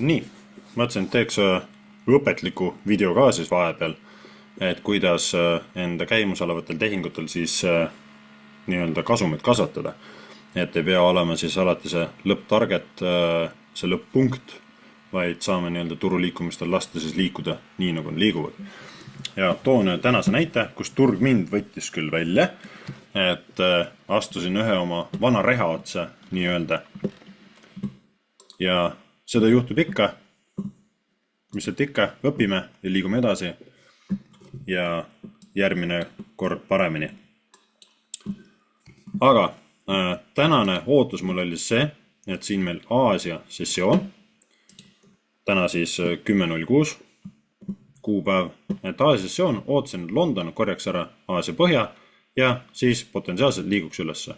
Nii, mõtlesin, et teeks õpetliku video ka siis vahepeal, et kuidas enda käimasolevatel tehingutel siis nii-öelda kasumit kasvatada. Et ei pea olema siis alati see lõpptarget, see lõpp-punkt, vaid saame nii-öelda turuliikumistel lasta siis liikuda nii, nagu nad liiguvad. Ja toon tänase näite, kus turg mind võttis küll välja, et astusin ühe oma vana reha otsa nii-öelda. Ja seda juhtub ikka, mis sealt ikka, õpime ja liigume edasi ja järgmine kord paremini. Aga tänane ootus mul oli see, et siin meil Aasia sessioon, täna siis 10.06 kuupäev, et Aasia sessioon ootasin London korjaks ära Aasia põhja ja siis potentsiaalselt liiguks ülesse.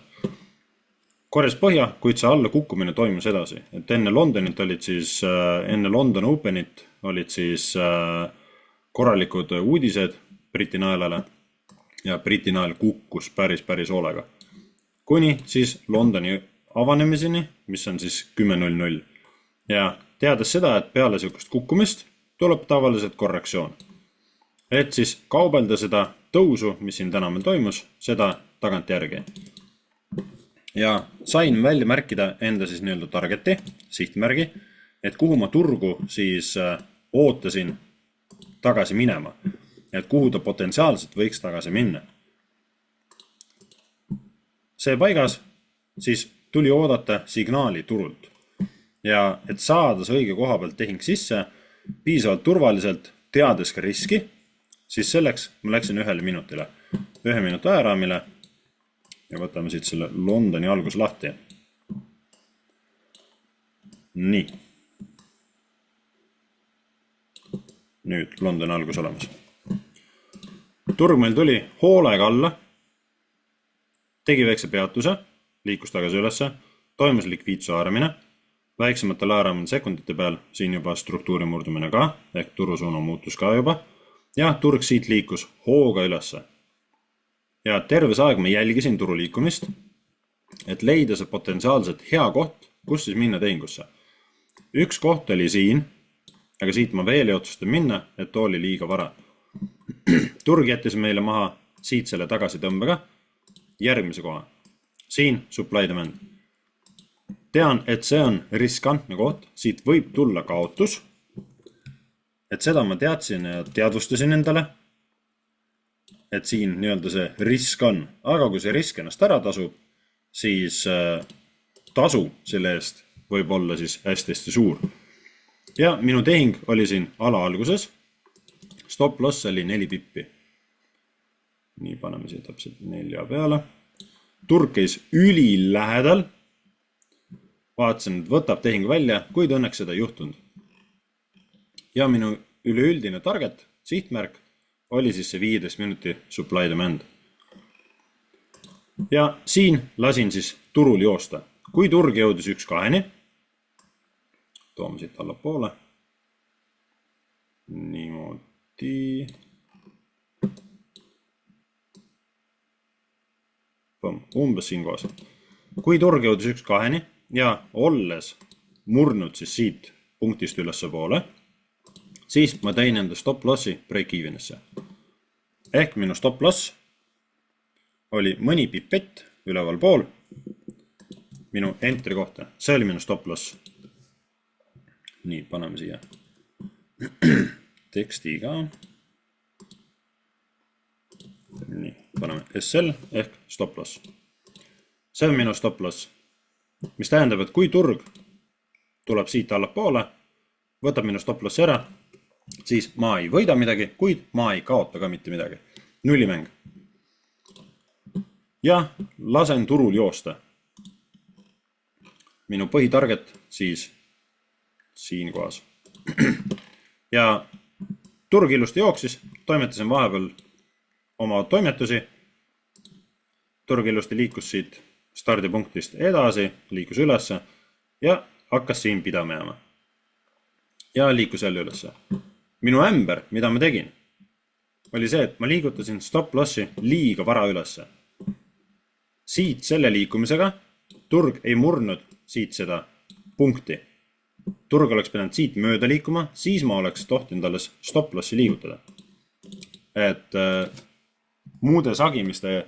Korjas põhja, kuid see alla kukkumine toimus edasi. Et enne Londonit olid siis, enne London Openit olid siis korralikud uudised Briti naelale ja Briti nael kukkus päris hoolega. Kuni siis Londoni avanemiseni, mis on siis 10.00. Ja teades seda, et peale sihukest kukkumist tuleb tavaliselt korrektsioon. Et siis kaubelda seda tõusu, mis siin täna meil toimus, seda tagant järgi. Ja sain välja märkida enda siis nii-öelda targeti, sihtmärgi, et kuhu ma turgu siis ootasin tagasi minema. Et kuhu ta potentsiaalselt võiks tagasi minna. See paigas siis tuli oodata signaali turult. Ja et saada see õige koha pealt tehing sisse, piisavalt turvaliselt, teades ka riski, siis selleks ma läksin 1 minutile. 1 minuti ajaraamile. Ja võtame siit selle Londoni algus lahti. Nii. Nüüd Londoni algus olemas. Turg meil tuli hoolega alla, tegi väikse peatuse, liikus tagasi ülesse, toimus likviidsuse haaramine, väiksematel haaramine sekundite peal, siin juba struktuuri murdumine ka, ehk turusuuna muutus ka juba, ja turg siit liikus hooga ülesse. Ja terves aeg ma jälgisin turu liikumist, et leida see potentsiaalselt hea koht, kus siis minna tehingusse. Üks koht oli siin, aga siit ma veel ei otsusta minna, et oli liiga vara. Turg jättis meile maha siit selle tagasi tõmbega, järgmise koha. Siin supply demand. Tean, et see on riskantne koht, siit võib tulla kaotus, et seda ma teadsin ja teadvustasin endale, et siin nii-öelda see risk on. Aga kui see risk ennast ära tasub, siis tasu selle eest võib olla siis hästi suur. Ja minu tehing oli siin ala alguses. Stop loss oli 4 pippi. Nii, paneme siia täpselt 4 peale. Turg käis üli lähedal. Vaatasin, et võtab tehing välja, kuid õnneks seda ei juhtunud. Ja minu üleüldine target, sihtmärk, oli siis see 15 minuti supply demand. Ja siin lasin siis turul joosta. Kui turg jõudis 1-2-ni, toome siit allapoole. Niimoodi. Umbes siin koos. Kui turg jõudis 1-2-ni ja olles murnud siis siit punktist ülesse poole, siis ma tõin enda stop lossi break-evenisse. Ehk minu stop loss oli mõni pipett üleval pool minu entry kohta. See oli minu stop loss. Nii, paneme siia teksti ka. Nii, paneme SL ehk stop loss. See on minu stop loss. Mis tähendab, et kui turg tuleb siit allapoole, võtab minu stop loss ära, siis ma ei võida midagi, kuid ma ei kaota ka mitte midagi. Nullimäng. Ja lasen turul joosta. Minu põhitarget siis siin kohas. Ja turg ilusti jooksis, toimetasin vahepeal oma toimetusi. Turg ilusti liikus siit stardipunktist edasi, liikus ülesse ja hakkas siin pidama jääma. Ja liikus jälle ülesse. Minu ämber, mida ma tegin, oli see, et ma liigutasin stop lossi liiga vara ülesse. Siit selle liikumisega turg ei murnud siit seda punkti. turg oleks pidanud siit mööda liikuma, siis ma oleks tohtinud alles stop-lossi liigutada. Et muude sagimiste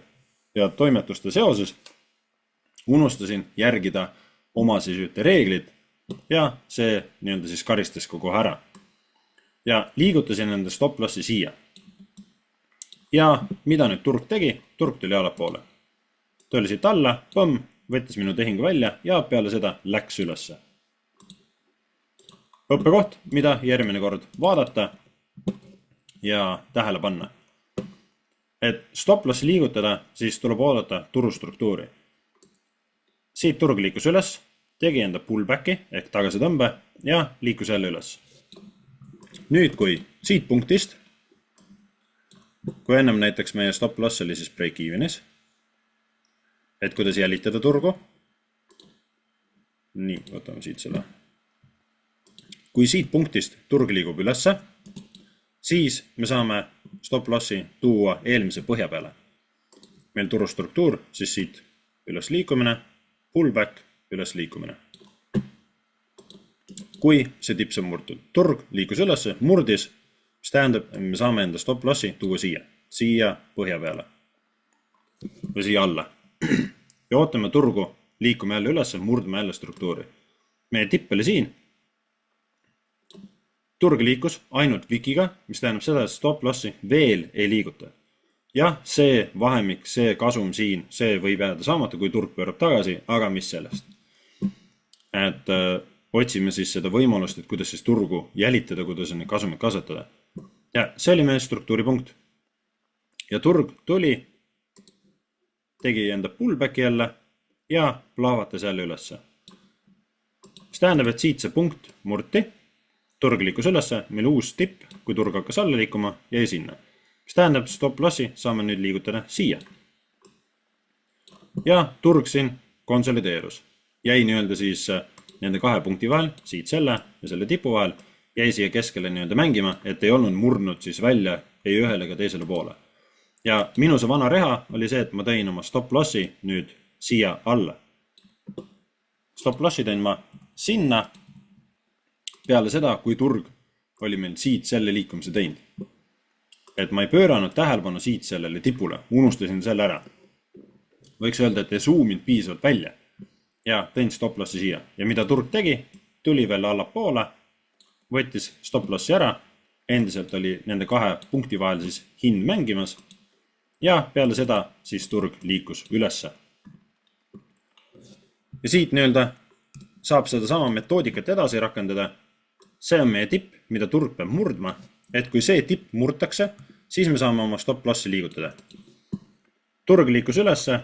ja toimetuste seoses unustasin järgida oma siis ühte reeglit ja see nii-öelda siis karistas kogu ära. Ja liigutasin enda stop-lossi siia. Ja mida nüüd turg tegi? Turg tuli allapoole. Tuli siit alla, põmm, võttis minu tehingu välja ja peale seda läks ülesse. Õppekoht, mida järgmine kord vaadata ja tähele panna. Et stop-lossi liigutada, siis tuleb oodata turustruktuuri. Siit turg liikus üles, tegi enda pullbacki ehk tagasitõmbe ja liikus jälle üles. Nüüd, kui siit punktist, kui ennem näiteks meie stop-loss oli siis break-evenis, et kuidas jälitada turgu. Nii, võtame siit selle. Kui siit punktist turg liigub ülesse, siis me saame stop-lossi tuua eelmise põhja peale. Meil turustruktuur, siis siit üles liikumine, pullback, üles liikumine. Kui see tips on murtud, turg liikus ülesse, murdis, mis tähendab, et me saame enda stop-lossi tuua siia põhja peale või siia alla. Ja ootame turgu, liikume jälle ülesse, murdme jälle struktuuri. Meie tipp oli siin. Turg liikus ainult vikiga, mis tähendab seda, et stop-lossi veel ei liiguta. Jah, see vahemik, see kasum siin, see võib jääda saamata, kui turg pöörab tagasi, aga mis sellest? Et otsime siis seda võimalust, et kuidas siis turgu jälitada, kuidas on kasumit kasvatada. Ja see oli meie struktuuripunkt. Ja turg tuli, tegi enda pullbacki jälle ja plahvatas jälle ülesse. Mis tähendab, et siit see punkt murti, turg liikus ülesse, meil uus tipp, kui turg hakkas alla liikuma, jäi sinna. Mis tähendab, stop-lossi saame nüüd liigutada siia. Ja turg siin konsolideerus. Jäi nii-öelda siis nende kahe punkti vahel, siit selle ja selle tipu vahel, jäi siia keskele nii-öelda mängima, et ei olnud murnud siis välja ei ühele ega teisele poole. Ja minu see vana reha oli see, et ma tõin oma stop-lossi nüüd siia alla. Stop-lossi tõin ma sinna peale seda, kui turg oli meil siit selle liikumise teinud. Et ma ei pööranud tähelepanu siit sellele tipule, unustasin selle ära. Võiks öelda, et ei zoominud piisavalt välja ja tõin stop-lossi siia. Ja mida turg tegi, tuli veel allapoole, võttis stop-lossi ära, endiselt oli nende kahe punkti vahel siis hind mängimas ja peale seda siis turg liikus ülesse. Ja siit nii-öelda saab seda sama metoodikat edasi rakendada. See on meie tipp, mida turg peab murdma, et kui see tipp murtakse, siis me saame oma stop-lossi liigutada. Turg liikus ülesse,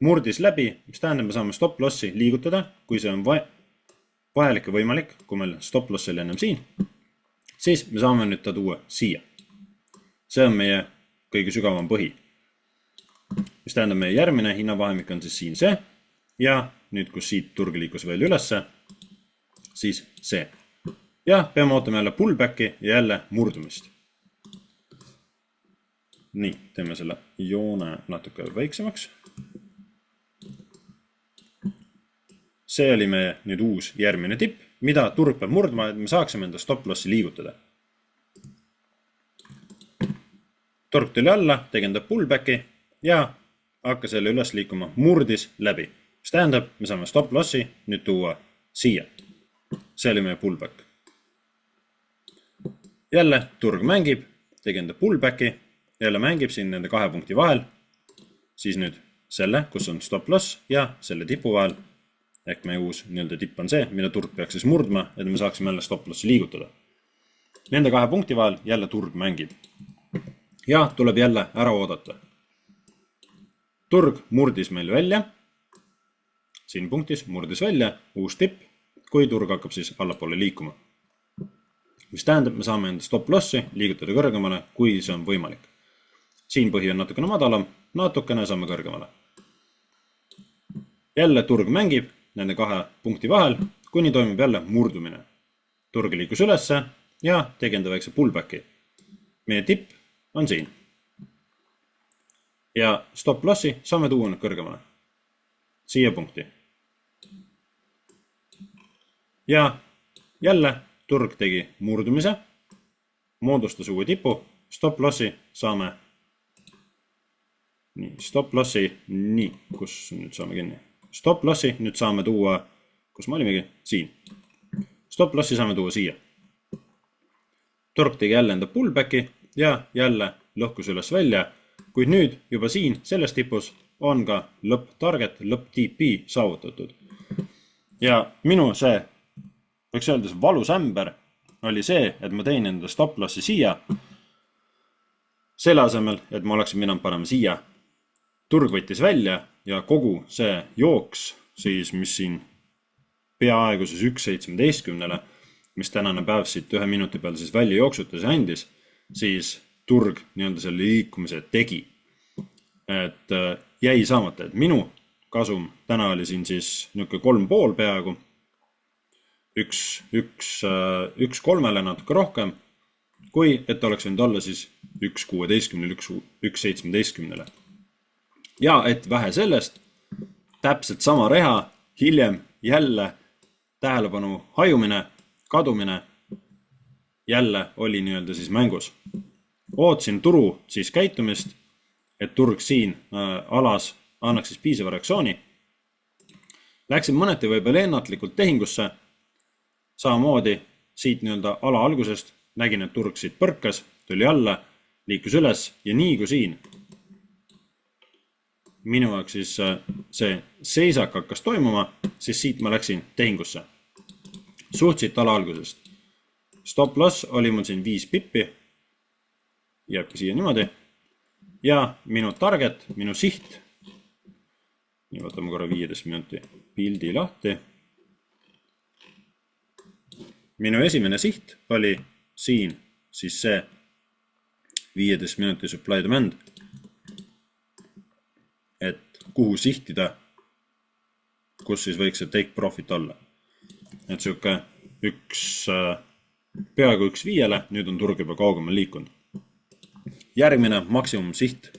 murdis läbi, mis tähendab, me saame stop-lossi liigutada, kui see on vajalik ja võimalik, kui meil stop-loss oli ennem siin, siis me saame nüüd ta tuua siia. See on meie kõige sügavam põhi. Mis tähendab, meie järgmine hinnavahemik on siis siin see ja nüüd, kus siit turg liikus veel ülesse, siis see. Ja peame ootama jälle pullbacki ja jälle murdumist. Nii, teeme selle joone natuke väiksemaks. See oli meie nüüd uus järgmine tipp, mida turg peab murdma, et me saaksime enda stop-lossi liigutada. Turg tuli alla, tegi enda pullbacki ja hakkas jälle üles liikuma, murdis läbi. Mis tähendab, me saame stop-lossi nüüd tuua siia. See oli meie pullback. Jälle turg mängib, tegi enda pullbacki, jälle mängib siin nende kahe punkti vahel, siis nüüd selle, kus on stop-loss ja selle tipu vahel, ehk meie uus nii-öelda tipp on see, mida turg peaks siis murdma, et me saaksime jälle stop-lossi liigutada. Nende kahe punkti vahel jälle turg mängib. Ja tuleb jälle ära oodata. Turg murdis meil välja, siin punktis murdis välja, uus tipp, kui turg hakkab siis allapoole liikuma. Mis tähendab, me saame enda stop-lossi liigutada kõrgemale, kui see on võimalik. Siin põhi on natukene madalam, natukene saame kõrgemale. Jälle turg mängib nende kahe punkti vahel, kuni toimub jälle murdumine. Turg liikus ülesse ja tegi enda väikse pullbacki. Meie tipp on siin. Ja stop-lossi saame tuua nüüd kõrgemale. Siia punkti. Ja jälle turg tegi murdumise, moodustas uue tipu, stop lossi saame, stop lossi, kus nüüd saame kinni, stop lossi nüüd saame tuua, kus me olimegi, siin, stop lossi saame tuua siia. Turg tegi jälle enda pullbacki ja jälle lõhkus üles välja, kuid nüüd juba siin selles tipus on ka lõpp target, lõpp TP saavutatud. Ja minu see, võiks öeldes valus ämber oli see, et ma tein enda stop lossi siia, selle asemel, et ma oleksin minnud panema siia. Turg võttis välja ja kogu see jooks, siis mis siin peaaegu siis 1.17, mis tänane päev siit 1 minuti peal siis välja jooksutas ja andis, siis turg nii-öelda selle liikumise tegi. Et jäi saamata, et minu kasum täna oli siin siis niuke 3,5 peaaegu, 1,3 natuke rohkem, kui et oleks võinud olla siis 1,16, 1,17. Ja et vähe sellest, täpselt sama reha, hiljem jälle tähelepanu hajumine, kadumine, jälle oli nii-öelda siis mängus. Ootsin turu siis käitumist, et turg siin alas annaks siis piisava reaktsiooni. Läksin mõneti võib-olla ennatlikult tehingusse, samamoodi siit nii-öelda ala algusest nägin, et turg siit põrkas, tuli alla, liikus üles ja nii kui siin. Minu aeg siis see seisak hakkas toimuma, siis siit ma läksin tehingusse. Suht siit ala algusest. Stop loss oli mul siin 5 pippi, jääbki siia niimoodi. Ja minu target, minu siht, nii võtame korra 15 minuti pildi lahti. Minu esimene siht oli siin siis see 15 minuti supply demand, et kuhu sihtida, kus siis võiks see take profit olla. Et siuke peaaegu 1,5, nüüd on turg juba kaugemal liikunud. Järgmine maksimum siht.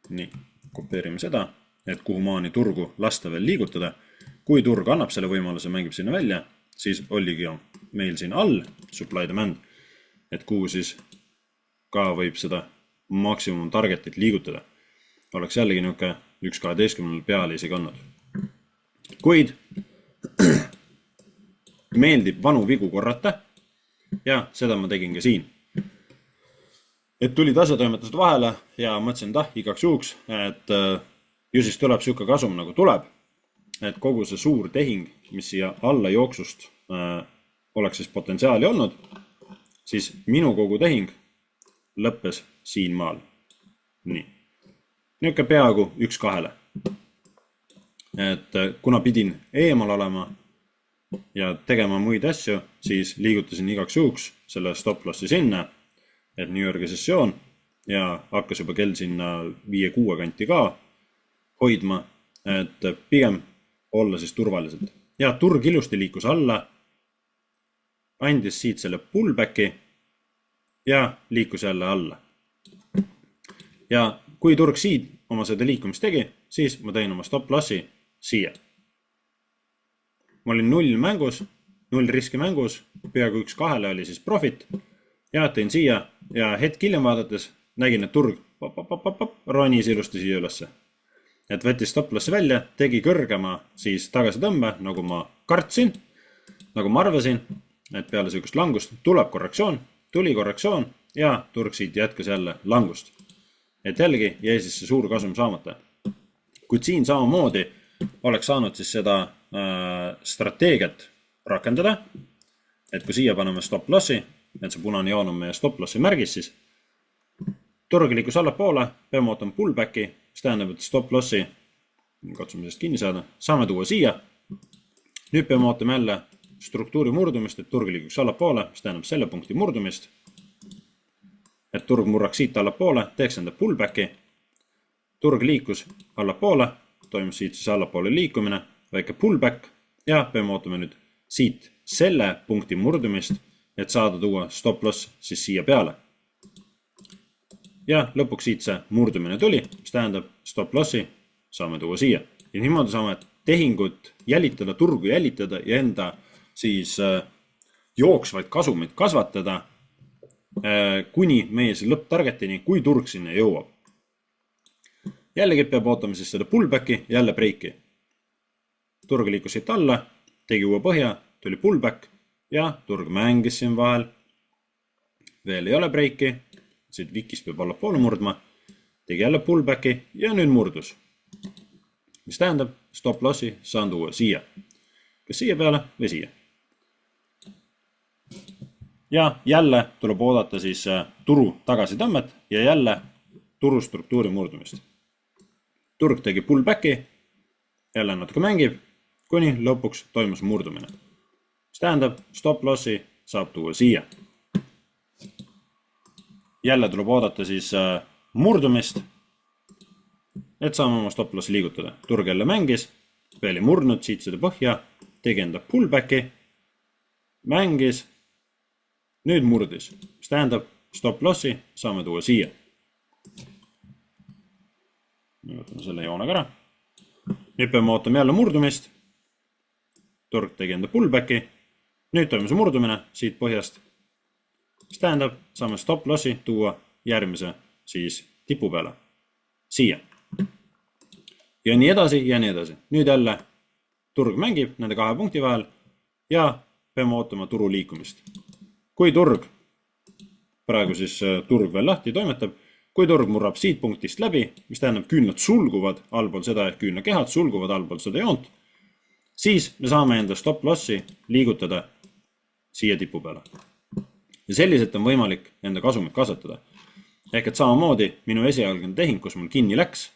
Nii, kopeerime seda, et kuhu maani turgu lasta veel liigutada. Kui turg annab selle võimaluse, mängib sinna välja, siis oligi meil siin all supply demand, et kuhu siis ka võib seda maksimum targetit liigutada. Oleks jällegi niuke 1.12 peale isegi olnud. Kuid meeldib vanu vigu korrata ja seda ma tegin ka siin. Et tulid asjatoimetused vahele ja mõtlesin, igaks juhuks, et ju siis tuleb siuke kasum nagu tuleb, et kogu see suur tehing, mis siia alla jooksust oleks siis potentsiaali olnud, siis minu kogu tehing lõppes siin maal. Nii. Niuke peaaegu 1,2. Et kuna pidin eemal olema ja tegema muid asju, siis liigutasin igaks juhuks selle stop lossi sinna, et New Yorgi sessioon ja hakkas juba kell sinna 5-6 kanti ka hoidma, et pigem olla siis turvaliselt. Ja turg ilusti liikus alla, andis siit selle pullbacki ja liikus jälle alla. Ja kui turg siit oma seda liikumist tegi, siis ma tein oma stop lossi siia. Ma olin 0 mängus, 0 riski mängus, peaaegu 1,2 oli siis profit ja tein siia ja hetk hiljem vaadates nägin, et turg ronis ilusti siia ülesse. Et võttis stop lossi välja, tegi kõrgema siis tagasi tõmbe, nagu ma kartsin, nagu ma arvasin, et peale sükust langust tuleb korrektsioon, tuli korrektsioon ja turg siit jätkas jälle langust. Et jällegi jäi siis see suur kasum saamata. Kuid siin samamoodi oleks saanud siis seda strateegiat rakendada, et kui siia paneme stop lossi, et see punane joon on meie stop lossi märgis, siis turg liikus allapoole, peame ootama pullbacki, mis tähendab, et stop lossi, katsume sellest kinni saada, saame tuua siia. Nüüd peame ootama jälle struktuuri murdumist, et turg liiguks allapoole, mis tähendab selle punkti murdumist, et turg murraks siit allapoole, teeks enda pullbacki, turg liikus allapoole, toimus siit siis allapoole liikumine, väike pullback ja peame ootama nüüd siit selle punkti murdumist, et saada tuua stop loss siis siia peale. Ja lõpuks siit see murdumine tuli, mis tähendab stop lossi saame tuua siia. Ja niimoodi saame tehingut jälitada, turgu jälitada ja enda siis jooksvaid kasumeid kasvatada kuni meie lõpptargetini, kui turg sinna jõuab. Jällegi peab ootama siis seda pullbacki, jälle breiki. Turg liikus siit alla, tegi uue põhja, tuli pullback ja turg mängis siin vahel. Veel ei ole breiki, siit vikist peab alla poole murdma, tegi jälle pullbacki ja nüüd murdus. Mis tähendab, stop lossi saan tuua siia. Kas siia peale või siia. Ja jälle tuleb oodata siis turu tagasitõmmet ja jälle turustruktuuri murdumist. Turg tegi pullbacki, jälle natuke mängib, kuni lõpuks toimus murdumine. Mis tähendab, stop lossi saab tuua siia. Jälle tuleb oodata siis murdumist, et saame oma stop lossi liigutada. Turg jälle mängis, veel ei murdnud siit seda põhja, tegi enda pullbacki, mängis, nüüd murdis. Mis tähendab, stop lossi saame tuua siia. Võtame selle joonega ära. Nüüd peame ootama jälle murdumist. Turg tegi enda pullbacki. Nüüd toimus murdumine siit põhjast. Mis tähendab, saame stop lossi tuua järgmise siis tipu peale. Siia. Ja nii edasi ja nii edasi. Nüüd jälle turg mängib nende kahe punkti vahel ja peame ootama turu liikumist. Kui turg, praegu siis turg veel lahti toimetab, kui turg murrab siit punktist läbi, mis tähendab küünlad sulguvad allpool seda ehk küünlakehad sulguvad allpool seda joont, siis me saame enda stop lossi liigutada siia tipu peale. Ja selliselt on võimalik enda kasumit kasvatada. Ehk et samamoodi minu esialgne tehing, kus mul kinni läks,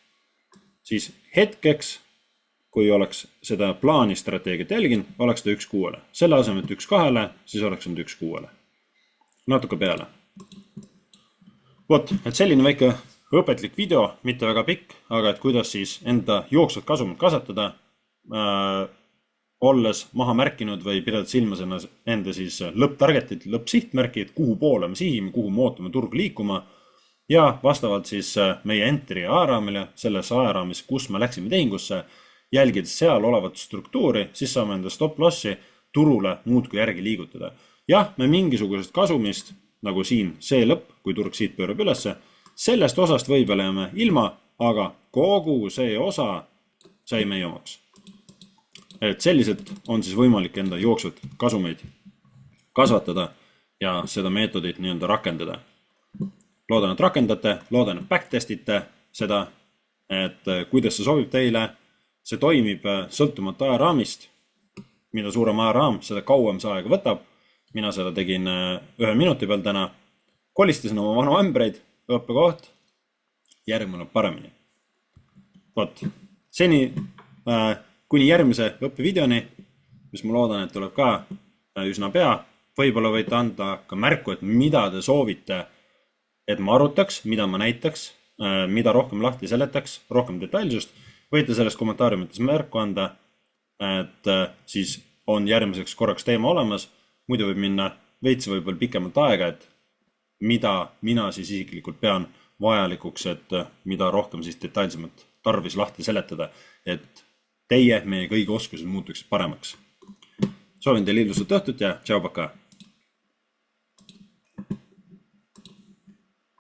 siis hetkeks, kui oleks seda plaani strateegiat jälgin, oleks ta 1-6. Selle asemel 1-2, siis oleks nüüd 1-6. Natuke peale. Vot, et selline väike õpetlik video, mitte väga pikk, aga et kuidas siis enda jooksvat kasumit kasvatada, olles maha märkinud või pidada silmas enda siis lõpptargetit, lõppsihtmärki, et kuhu poole me sihime, kuhu me ootame turg liikuma ja vastavalt siis meie entry ajaraamile, selles ajaraamis, kus me läksime tehingusse, jälgides seal olevat struktuuri, siis saame enda stop lossi turule muudkui järgi liigutada. Jah, me mingisugusest kasumist, nagu siin see lõpp, kui turg siit pöörab ülesse, sellest osast võib-olla jääme ilma, aga kogu see osa sai meie omaks. Et selliselt on siis võimalik enda jooksvat kasumeid kasvatada ja seda meetodit nii-öelda rakendada. Loodan, et rakendate, loodan, et backtestite seda, et kuidas see sobib teile. See toimib sõltumata ajaraamist, mida suurem ajaraam, seda kauem see aega võtab. Mina seda tegin 1 minuti peal täna, kolistasin oma vanu ämbreid, õppekoht, järgmine paremini. Vot, seni kuni järgmise õppevideoni, mis ma loodan, et tuleb ka üsna pea, võib-olla võite anda ka märku, et mida te soovite, et ma arutaks, mida ma näitaks, mida rohkem lahti seletaks, rohkem detailsust, võite sellest kommentaariumites märku anda, et siis on järgmiseks korraks teema olemas, muidu võib minna veits võib-olla pikemalt aega, et mida mina siis isiklikult pean vajalikuks, et mida rohkem siis detailsemalt tarvis lahti seletada, et teie meie kõigi oskused muutuksid paremaks. Soovin teile ilusat õhtut ja tšau, paka!